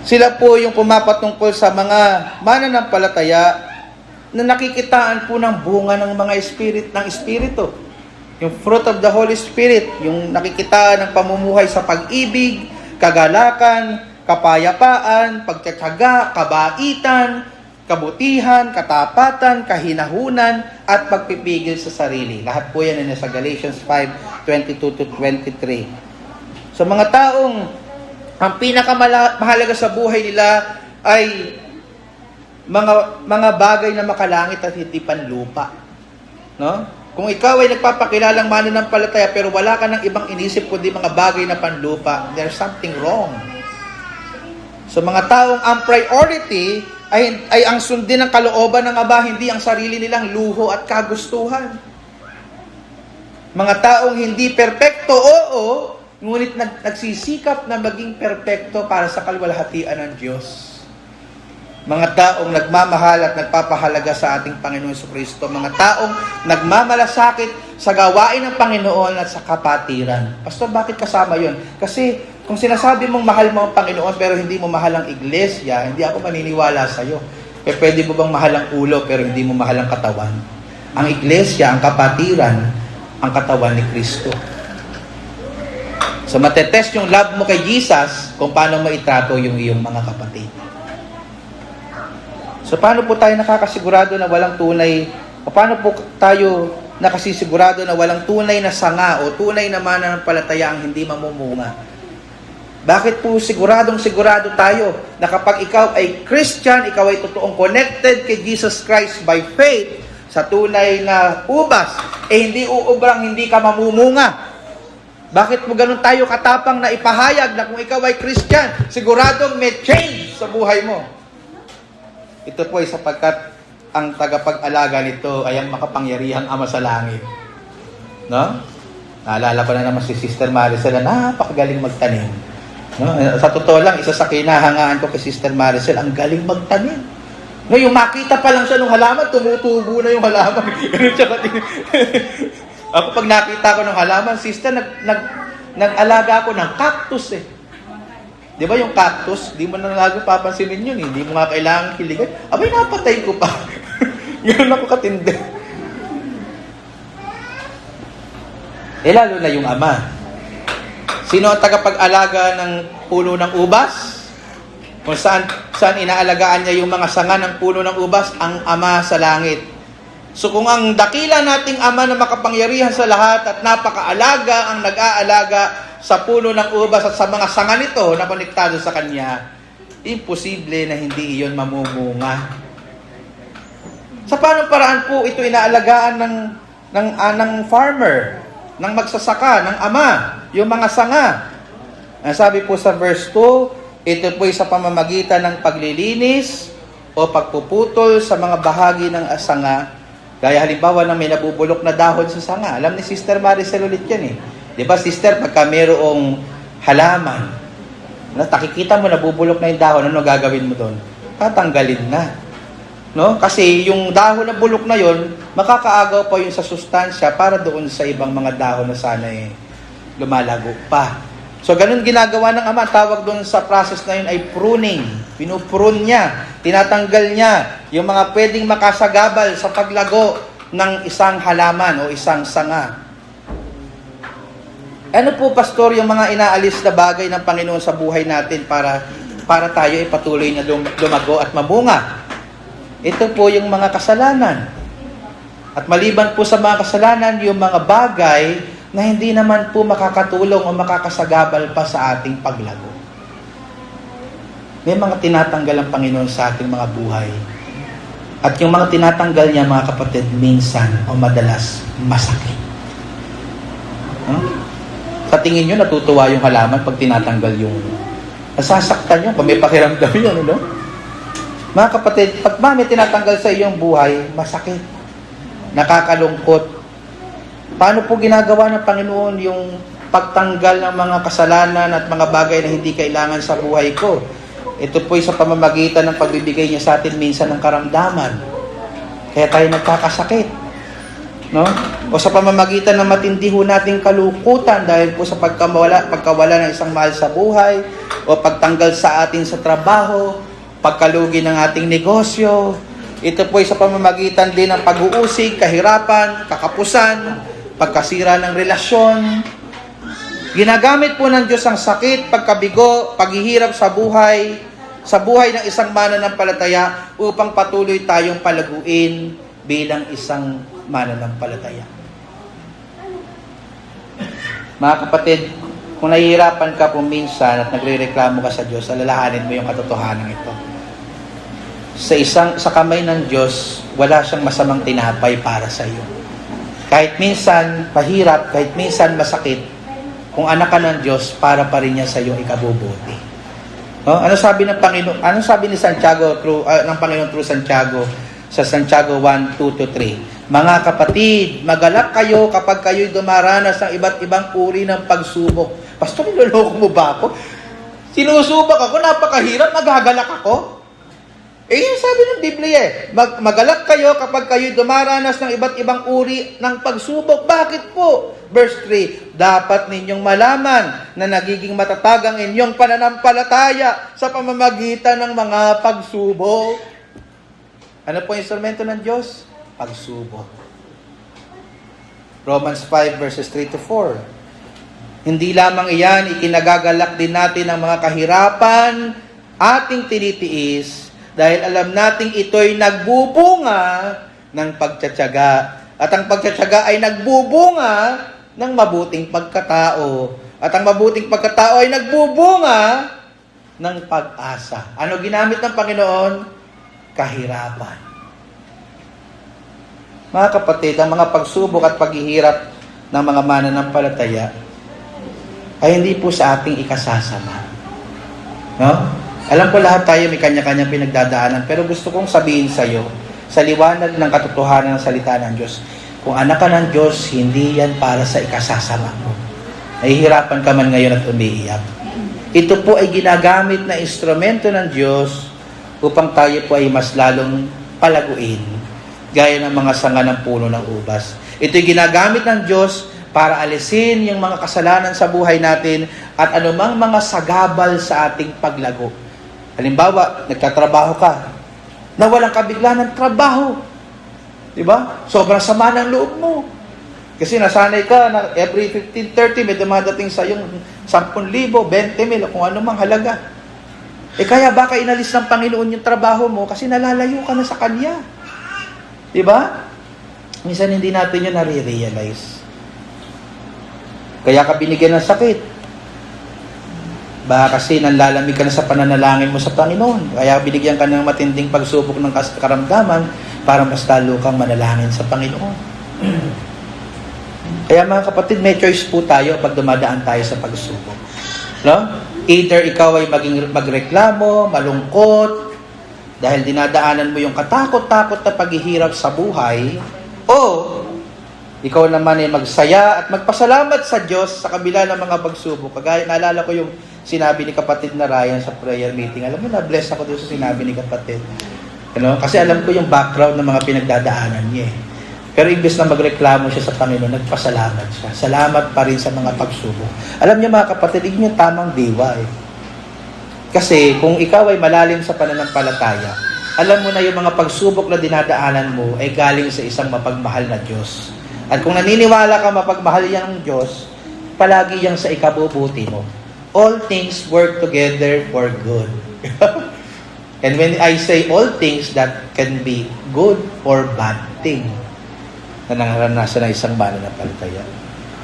Sila po yung pumapatungkol sa mga mananampalataya na nakikitaan po ng bunga ng mga espiritu. Yung fruit of the Holy Spirit, yung nakikitaan ng pamumuhay sa pag-ibig, kagalakan, kapayapaan, pagtatyaga, kabaitan, kabutihan, katapatan, kahinahunan, at pagpipigil sa sarili. Lahat po yan sa Galatians 5:22-23. So mga taong ang pinakamahalaga sa buhay nila ay mga bagay na makalangit at hindi panlupa. No? Kung ikaw ay nagpapakilalang mananampalataya pero wala ka ng ibang inisip kundi mga bagay na panlupa, there's something wrong. So mga taong ang priority ay ang sundin ng kalooban ng Aba, hindi ang sarili nilang luho at kagustuhan. Mga taong hindi perpekto, oo, ngunit nagsisikap na maging perpekto para sa kalwalhatian ng Diyos. Mga taong nagmamahal at nagpapahalaga sa ating Panginoon Jesucristo. Mga taong nagmamalasakit sa gawain ng Panginoon at sa kapatiran. Pastor, bakit kasama yon? Kasi kung sinasabi mong mahal mo ang Panginoon pero hindi mo mahal ang iglesia, hindi ako maniniwala sa iyo. Eh, pwede mo bang mahal ang ulo pero hindi mo mahal ang katawan? Ang iglesia, ang kapatiran, ang katawan ni Kristo. So matetest yung love mo kay Jesus kung paano maitrato yung iyong mga kapatid. So paano po tayo nakakasigurado na walang tunay, o paano po tayo nakasisigurado na walang tunay na sanga o tunay na mananampalataya ang hindi mamumunga? Bakit po sigurado tayo na kapag ikaw ay Christian, ikaw ay totoong connected kay Jesus Christ by faith, sa tunay na ubas, hindi uubrang hindi ka mamumunga. Bakit mo ganun tayo katapang na ipahayag na kung ikaw ay Christian, siguradong may change sa buhay mo? Ito po ay sapagkat ang tagapag-alaga nito ay ang makapangyarihang Ama sa langit. No? Naalala ko na naman si Sister Maricel na napakagaling magtanim. No? Sa totoo lang, isa sa kinahangaan ko kay Sister Maricel, ang galing magtanim. No, yung makita pa lang siya ng halaman, tumutubo na yung halaman. Ganun siya katingin. Ako pag nakita ko ng halaman, Sister, nag-alaga ako ng cactus eh. Di ba yung cactus, di mo na lagi papansinin yun eh. Hindi mo nga kailangan kiligan. Abay, napatay ko pa. Ganun ako katindi. Lalo na yung Ama. Sino ang tagapag-alaga ng puno ng ubas? Kung saan inaalagaan niya yung mga sanga ng puno ng ubas? Ang Ama sa langit. So kung ang dakila nating Ama na makapangyarihan sa lahat at napakaalaga ang nag-aalaga sa puno ng ubas at sa mga sanga nito na konektado sa Kanya, imposible na hindi iyon mamumunga. Sa paanong paraan po ito inaalagaan ng farmer, ng magsasaka, ng Ama, yung mga sanga? Sabi po sa verse 2, ito po ay sa pamamagitan ng paglilinis o pagpuputol sa mga bahagi ng sanga. Gaya halimbawa na may nabubulok na dahon sa sanga. Alam ni Sister Maricel ulit yan eh. Di ba, Sister, pagka mayroong halaman, nakikita mo nabubulok na yung dahon, ano gagawin mo doon? Tatanggalin na. No? Kasi yung dahon na bulok na yon, makakaagaw pa yun sa sustansya para doon sa ibang mga dahon na sana lumalago pa. So, ganun ginagawa ng Ama. Tawag doon sa process na yun ay pruning. Pinuprune niya. Tinatanggal niya yung mga pwedeng makasagabal sa paglago ng isang halaman o isang sanga. Ano po, Pastor, yung mga inaalis na bagay ng Panginoon sa buhay natin para tayo ay patuloy na lumago at mamunga? Ito po yung mga kasalanan. At maliban po sa mga kasalanan, yung mga bagay na hindi naman po makakatulong o makakasagabal pa sa ating paglago. May mga tinatanggal ang Panginoon sa ating mga buhay. At yung mga tinatanggal niya, mga kapatid, minsan o madalas masakit. Sa tingin nyo, natutuwa yung halaman pag tinatanggal yung... Nasasaktan nyo, may pakiramdam yun, ano? Mga kapatid, pag may tinatanggal sa iyong buhay, masakit. Nakakalungkot. Paano po ginagawa ng Panginoon yung pagtanggal ng mga kasalanan at mga bagay na hindi kailangan sa buhay ko? Ito po sa pamamagitan ng pagbibigay niya sa atin minsan ng karamdaman. Kaya tayo nagkakasakit. No? O sa pamamagitan ng matindi ho nating kalukutan dahil po sa pagkawala ng isang mahal sa buhay, o pagtanggal sa atin sa trabaho, pagkalugi ng ating negosyo. Ito po sa pamamagitan din ng pag-uusig, kahirapan, kakapusan, pagkasira ng relasyon. Ginagamit po ng Diyos ang sakit, pagkabigo, paghihirap sa buhay ng isang mananampalataya upang patuloy tayong palaguin bilang isang mananampalataya. Mga kapatid, kung nahihirapan ka po minsan at nagrereklamo ka sa Diyos, alalahanin mo yung katotohanan ito. Sa kamay ng Diyos, wala siyang masamang tinapay para sa iyo. Kahit minsan pahirap, kahit minsan masakit, kung anak ka ng Diyos, para pa rin niya sa iyo ikabubuti. No? Ano sabi ng Panginoon? Ano sabi ni Santiago ng Panginoon through Santiago sa Santiago 1:2-3? Mga kapatid, magalak kayo kapag kayo'y dumaranas ng iba't ibang uri ng pagsubok. Pastor, niloloko mo ba ako? Sinusubok ako, napakahirap, magagalak ako? Yung sabi ng Biblia magalak kayo kapag kayo'y dumaranas ng iba't ibang uri ng pagsubok. Bakit po? Verse 3, dapat ninyong malaman na nagiging matatag ang inyong pananampalataya sa pamamagitan ng mga pagsubok. Ano po yung instrumento ng Diyos? Pagsubok. Romans 5 verses 3-4. Hindi lamang iyan, ikinagagalak din natin ang mga kahirapan ating tinitiis dahil alam nating ito'y nagbubunga ng pagtsatsaga. At ang pagtsatsaga ay nagbubunga ng mabuting pagkatao. At ang mabuting pagkatao ay nagbubunga ng pag-asa. Ano ginamit ng Panginoon? Kahirapan. Mga kapatid, ang mga pagsubok at paghihirap ng mga mananampalataya ay hindi po sa ating ikasasama. No? Alam ko lahat tayo may kanya-kanyang pinagdadaanan, pero gusto kong sabihin sa iyo, sa liwanag ng katotohanan ng salita ng Diyos, kung anak ka ng Diyos, hindi yan para sa ikasasama mo. Nahihirapan ka man ngayon at umiiyak. Ito po ay ginagamit na instrumento ng Diyos upang tayo po ay mas lalong palaguin, gaya ng mga sanga ng puno ng ubas. Ito'y ginagamit ng Diyos para alisin yung mga kasalanan sa buhay natin at anumang mga sagabal sa ating paglago. Halimbawa, nagtatrabaho ka, na walang kabigla ng trabaho. Diba? Sobrang sama ng loob mo. Kasi nasanay ka na every 15-30 may dumadating sa yung 10,000, 20,000, kung ano mang halaga. Kaya baka inalis ng Panginoon yung trabaho mo kasi nalalayo ka na sa Kanya. Diba? Minsan hindi natin yun nare-realize. Kaya ka binigyan ng sakit. Baka kasi nanlalamig ka na sa pananalangin mo sa Panginoon. Kaya binigyan ka ng matinding pagsubok ng karamdaman para mas lalo kang manalangin sa Panginoon. Kaya mga kapatid, may choice po tayo pag dumadaan tayo sa pagsubok. No? Either ikaw ay magreklamo, malungkot, dahil dinadaanan mo yung katakot-takot na paghihirap sa buhay, o ikaw naman ay magsaya at magpasalamat sa Diyos sa kabila ng mga pagsubok. Kagaya, naalala ko yung sinabi ni kapatid na Ryan sa prayer meeting. Alam mo, na-bless ako doon sa sinabi ni kapatid. Kasi alam ko yung background ng mga pinagdadaanan niya. Pero imbes na magreklamo siya sa Panginoon, nagpasalamat siya. Salamat pa rin sa mga pagsubok. Alam niyo mga kapatid, yun yung tamang diwa eh. Kasi kung ikaw ay malalim sa pananampalataya, alam mo na yung mga pagsubok na dinadaanan mo ay galing sa isang mapagmahal na Diyos. At kung naniniwala ka mapagmahal yan ng Diyos, palagi yang sa ikabubuti mo. All things work together for good. And when I say all things, that can be good or bad thing na nangaranasan ng isang mananampalataya.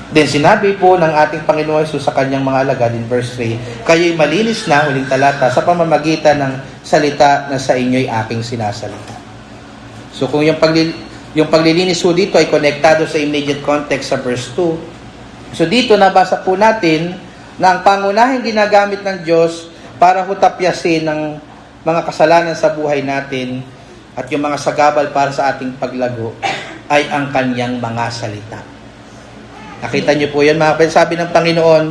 Then sinabi po ng ating Panginoon Jesus sa kanyang mga alagad in verse 3, kayo'y malinis na, huling talata, sa pamamagitan ng salita na sa inyo'y aking sinasalita. So kung yung paglilinis po dito ay konektado sa immediate context sa verse 2. So dito nabasa po natin na ang pangunahing ginagamit ng Diyos para hutapyasin ng mga kasalanan sa buhay natin at yung mga sagabal para sa ating paglago ay ang kanyang mga salita. Nakita niyo po yan, mga kapatid. Sabi ng Panginoon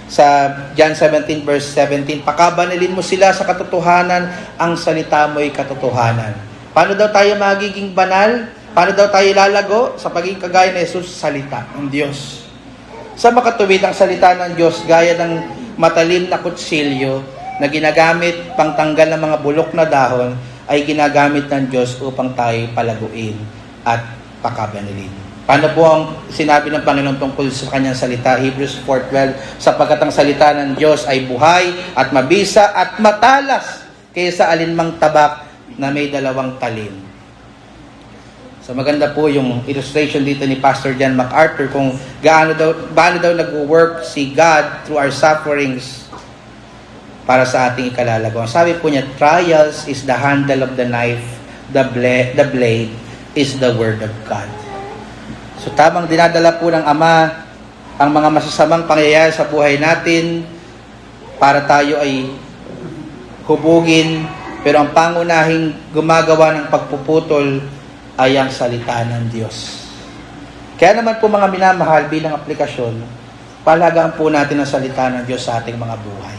sa John 17 verse 17, pakabanalin mo sila sa katotohanan, ang salita mo ay katotohanan. Paano daw tayo magiging banal? Paano daw tayo lalago? Sa pagiging kagaya ni Jesus, salita ng Diyos. Sa makatuwid ang salita ng Diyos, gaya ng matalim na kutsilyo na ginagamit pangtanggal ng mga bulok na dahon, ay ginagamit ng Diyos upang tayo palaguin at pakabanalin. Paano po ang sinabi ng Panginoon tungkol sa kanyang salita? Hebrews 4:12, sapagkat ang salita ng Diyos ay buhay at mabisa at matalas kaysa alinmang tabak na may 2 talim. So maganda po yung illustration dito ni Pastor John MacArthur kung paano daw nag-work si God through our sufferings para sa ating ikalalago. Sabi po niya, trials is the handle of the knife, the blade is the word of God. So tamang dinadala po ng Ama ang mga masasamang pangyayari sa buhay natin para tayo ay hubugin, pero ang pangunahing gumagawa ng pagpuputol ay ang salita ng Diyos. Kaya naman po mga minamahal, bilang aplikasyon, palagaan po natin ang salita ng Diyos sa ating mga buhay.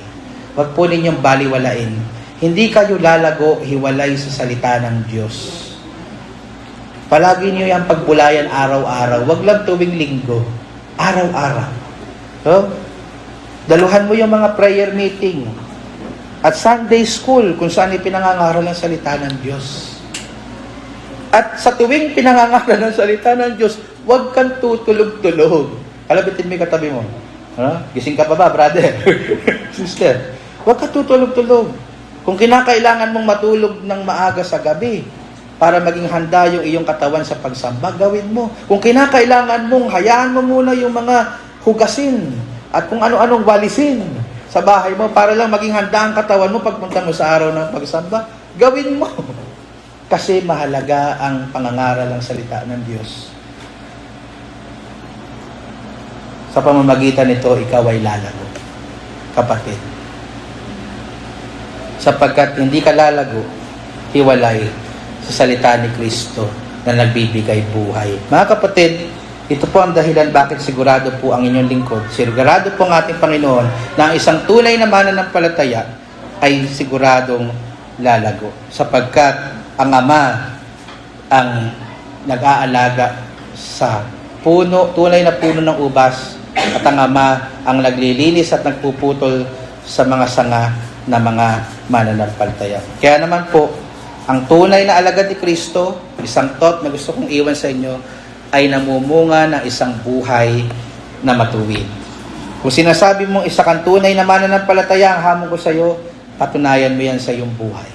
Huwag po ninyong baliwalain. Hindi kayo lalago hiwalay sa salita ng Diyos. Palagi niyo yung pagbulayan araw-araw. Huwag lang tuwing linggo. Araw-araw. So, daluhan mo yung mga prayer meeting at Sunday school kung saan ipinangangaral ang salita ng Diyos. At sa tuwing pinangangaral ng salita ng Diyos, huwag kang tutulog-tulog. Kalabitin mo yung katabi mo. Gising ka pa ba, brother? Sister? Huwag ka tutulog-tulog. Kung kinakailangan mong matulog ng maaga sa gabi para maging handa yung iyong katawan sa pagsamba, gawin mo. Kung kinakailangan mong, hayaan mo muna yung mga hugasin at kung ano-anong walisin sa bahay mo para lang maging handa ang katawan mo pagpunta mo sa araw ng pagsamba, gawin mo. Kasi mahalaga ang pangangaral ng salita ng Diyos. Sa pamamagitan nito, ikaw ay lalago, kapatid. Sapagkat hindi ka lalago, hiwalay sa salita ni Kristo na nagbibigay buhay. Mga kapatid, ito po ang dahilan bakit sigurado po ang inyong lingkod, sigurado po ang ating Panginoon na ang isang tunay na mananampalataya ay siguradong lalago. Sapagkat ang Ama ang nag-aalaga sa puno, tunay na puno ng ubas, at ang Ama ang naglilinis at nagpuputol sa mga sanga na mga mananampalataya. Kaya naman po, ang tunay na alagad ni Kristo, isang thought na gusto kong iwan sa inyo, ay namumunga ng isang buhay na matuwid. Kung sinasabi mong isa kang tunay na mananampalataya, ang hamon ko sa iyo, patunayan mo yan sa iyong buhay.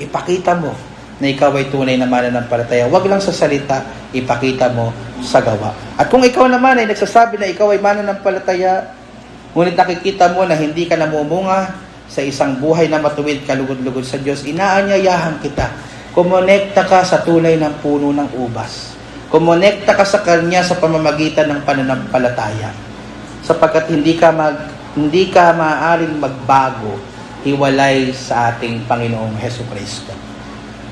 Ipakita mo na ikaw ay tunay na mananampalataya. Huwag lang sa salita, ipakita mo sa gawa. At kung ikaw naman ay nagsasabi na ikaw ay mananampalataya, ngunit nakikita mo na hindi ka namumunga sa isang buhay na matuwid, kalugod-lugod sa Diyos, inaanyayahan kita. Kumonekta ka sa tunay ng puno ng ubas. Kumonekta ka sa Kanya sa pamamagitan ng pananampalataya. Sapagkat hindi ka maaaring magbago, hiwalay sa ating Panginoong Hesukristo.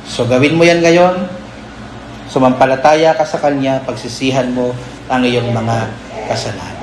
So gawin mo yan ngayon, sumampalataya ka sa Kanya, pagsisihan mo ang iyong mga kasalanan.